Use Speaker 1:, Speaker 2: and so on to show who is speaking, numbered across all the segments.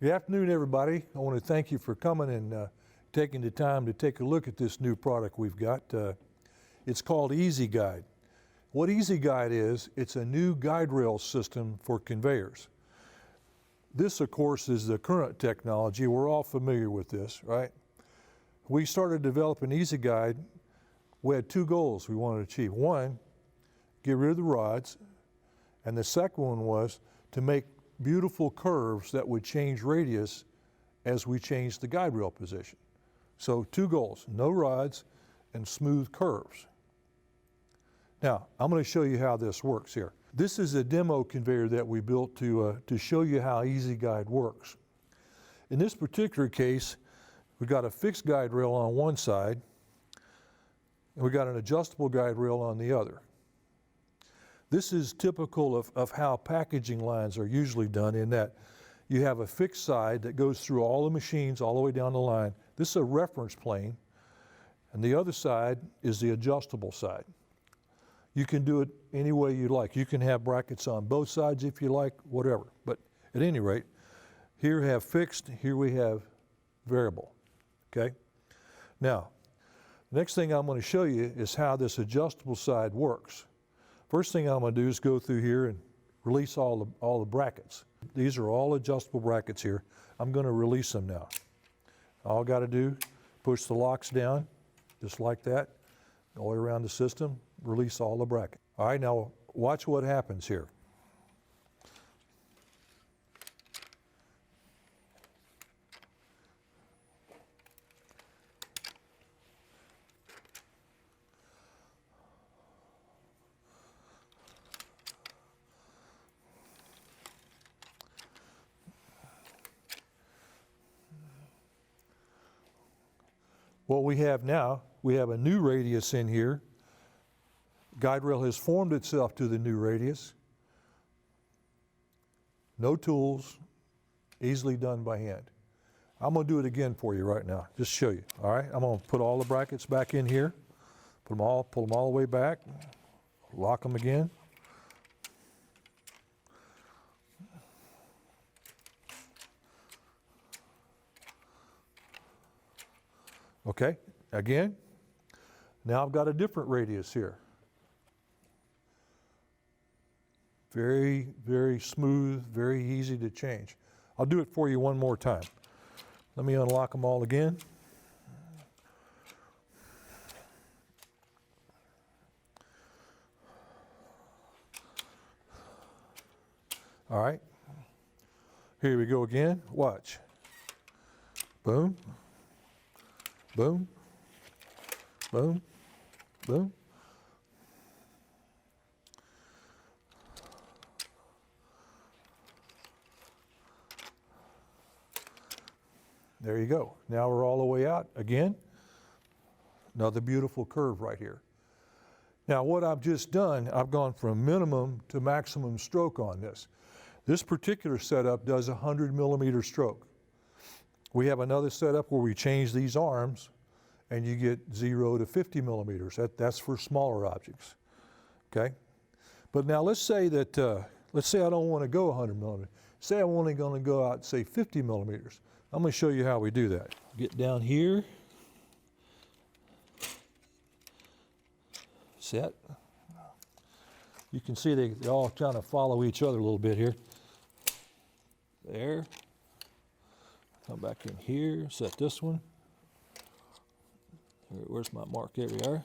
Speaker 1: Good afternoon, everybody. I want to thank you for coming and taking the time to take a look at this new product we've got. It's called EZGuide. What EZGuide is, it's a new guide rail system for conveyors. This, of course, is the current technology. We're all familiar with this, right? We started developing EZGuide. We had two goals we wanted to achieve. One, get rid of the rods, and the second one was to make beautiful curves that would change radius as we change the guide rail position. So two goals, no rods and smooth curves. Now, I'm going to show you how this works here. This is a demo conveyor that we built to show you how EZGuide works. In this particular case, we've got a fixed guide rail on one side, and we've got an adjustable guide rail on the other. This is typical of how packaging lines are usually done, in that you have a fixed side that goes through all the machines all the way down the line. This is a reference plane, and the other side is the adjustable side. You can do it any way you like. You can have brackets on both sides if you like, whatever. But at any rate, here we have fixed, here we have variable, okay? Now, the next thing I'm going to show you is how this adjustable side works. First thing I'm going to do is go through here and release all the brackets. These are all adjustable brackets here. I'm going to release them now. All I got to do, push the locks down, just like that, all the way around the system, release all the brackets. All right, now watch what happens here. What we have now, we have a new radius in here. Guide rail has formed itself to the new radius. No tools, easily done by hand. I'm going to do it again for you right now, just show you. All right, I'm going to put all the brackets back in here, pull them all the way back, lock them again. Okay, again, now I've got a different radius here. Very, very smooth, very easy to change. I'll do it for you one more time. Let me unlock them all again. All right, here we go again, watch. Boom. Boom, boom, boom. There you go. Now we're all the way out again. Another beautiful curve right here. Now what I've just done, I've gone from minimum to maximum stroke on this. This particular setup does a 100 millimeter stroke. We have another setup where we change these arms and you get 0 to 50 millimeters. That's for smaller objects, okay? But now let's say that, let's say I don't want to go 100 millimeters. Say I'm only going to go out, say 50 millimeters. I'm going to show you how we do that. Get down here, set. You can see they all kind of follow each other a little bit here. There. Come back in here, set this one. Where's my mark? There we are.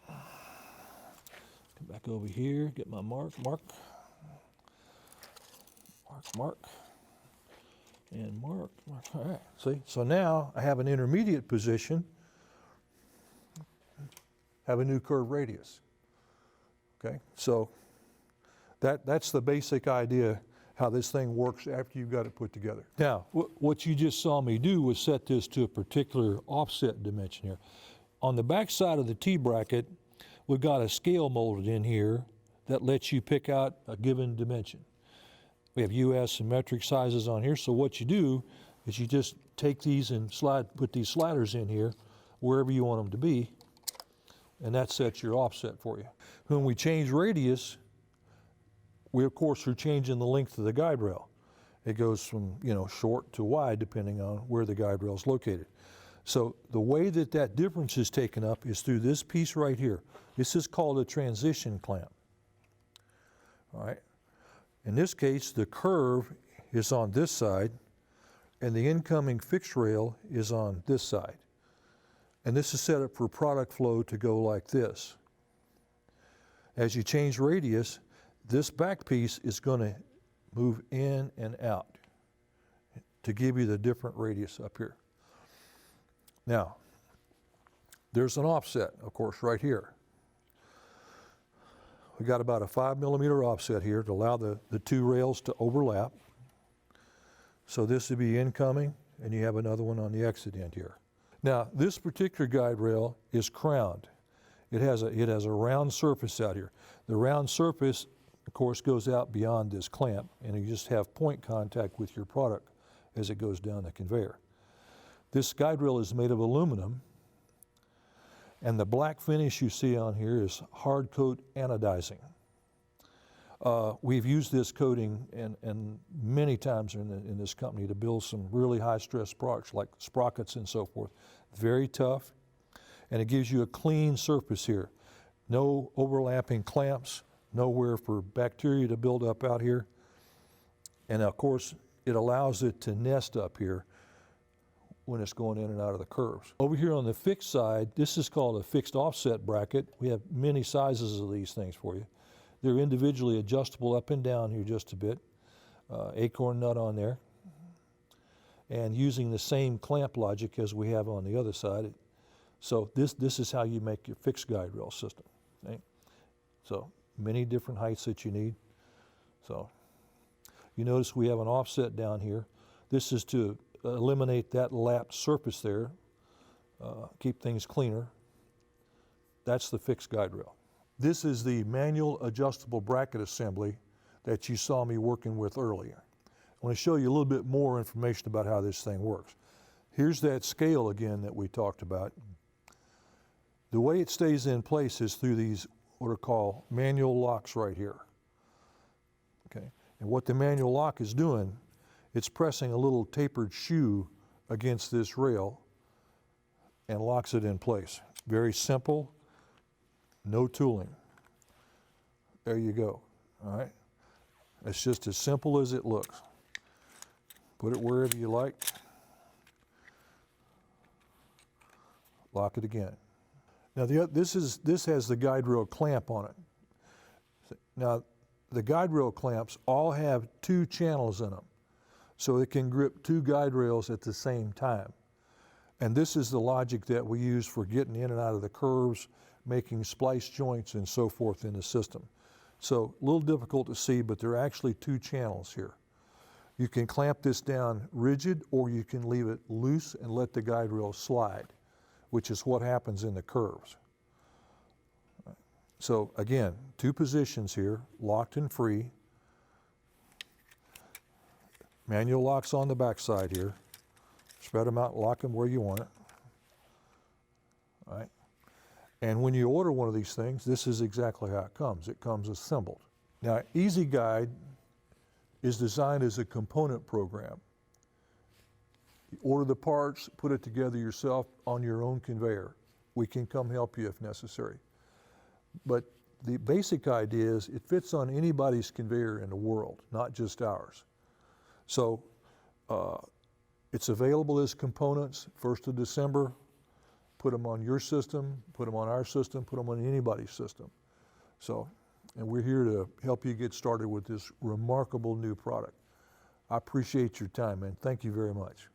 Speaker 1: Come back over here, get my mark, and mark. All right, see? So now I have an intermediate position, have a new curve radius. Okay, so that's the basic idea how this thing works after you've got it put together. Now, what you just saw me do was set this to a particular offset dimension here. On the back side of the T-bracket, we've got a scale molded in here that lets you pick out a given dimension. We have US and metric sizes on here, so what you do is you just take these and put these sliders in here wherever you want them to be, and that sets your offset for you. When we change radius, we of course are changing the length of the guide rail. It goes from, short to wide depending on where the guide rail is located. So the way that that difference is taken up is through this piece right here. This is called a transition clamp. All right. In this case, the curve is on this side and the incoming fixed rail is on this side. And this is set up for product flow to go like this. As you change radius, this back piece is going to move in and out to give you the different radius up here. Now, there's an offset, of course, right here. We've got about a 5 millimeter offset here to allow the two rails to overlap. So this would be incoming, and you have another one on the exit end here. Now, this particular guide rail is crowned. It has a round surface out here. The round surface, of course, goes out beyond this clamp, and you just have point contact with your product as it goes down the conveyor. This guide rail is made of aluminum, and the black finish you see on here is hard coat anodizing. We've used this coating and many times in this company to build some really high stress products like sprockets and so forth. Very tough, and it gives you a clean surface here. No overlapping clamps, nowhere for bacteria to build up out here. And of course, it allows it to nest up here when it's going in and out of the curves. Over here on the fixed side, this is called a fixed offset bracket. We have many sizes of these things for you. They're individually adjustable up and down here just a bit. Acorn nut on there. And using the same clamp logic as we have on the other side. So this is how you make your fixed guide rail system. Okay? So many different heights that you need. So you notice we have an offset down here. This is to eliminate that lapped surface there, keep things cleaner. That's the fixed guide rail. This is the manual adjustable bracket assembly that you saw me working with earlier. I want to show you a little bit more information about how this thing works. Here's that scale again that we talked about. The way it stays in place is through these what are called manual locks right here. Okay, and what the manual lock is doing, it's pressing a little tapered shoe against this rail and locks it in place. Very simple, no tooling. There you go, all right? It's just as simple as it looks. Put it wherever you like. Lock it again. Now this has the guide rail clamp on it. Now the guide rail clamps all have two channels in them, so it can grip two guide rails at the same time. And this is the logic that we use for getting in and out of the curves, making splice joints and so forth in the system. So a little difficult to see, but there are actually two channels here. You can clamp this down rigid, or you can leave it loose and let the guide rail slide, which is what happens in the curves. So again, two positions here, locked and free. Manual locks on the back side here. Spread them out, lock them where you want it. All right. And when you order one of these things, this is exactly how it comes. It comes assembled. Now, EZGuide is designed as a component program. You order the parts, put it together yourself on your own conveyor. We can come help you if necessary. But the basic idea is it fits on anybody's conveyor in the world, not just ours. So it's available as components, 1st of December. Put them on your system, put them on our system, put them on anybody's system. So, and we're here to help you get started with this remarkable new product. I appreciate your time, man. Thank you very much.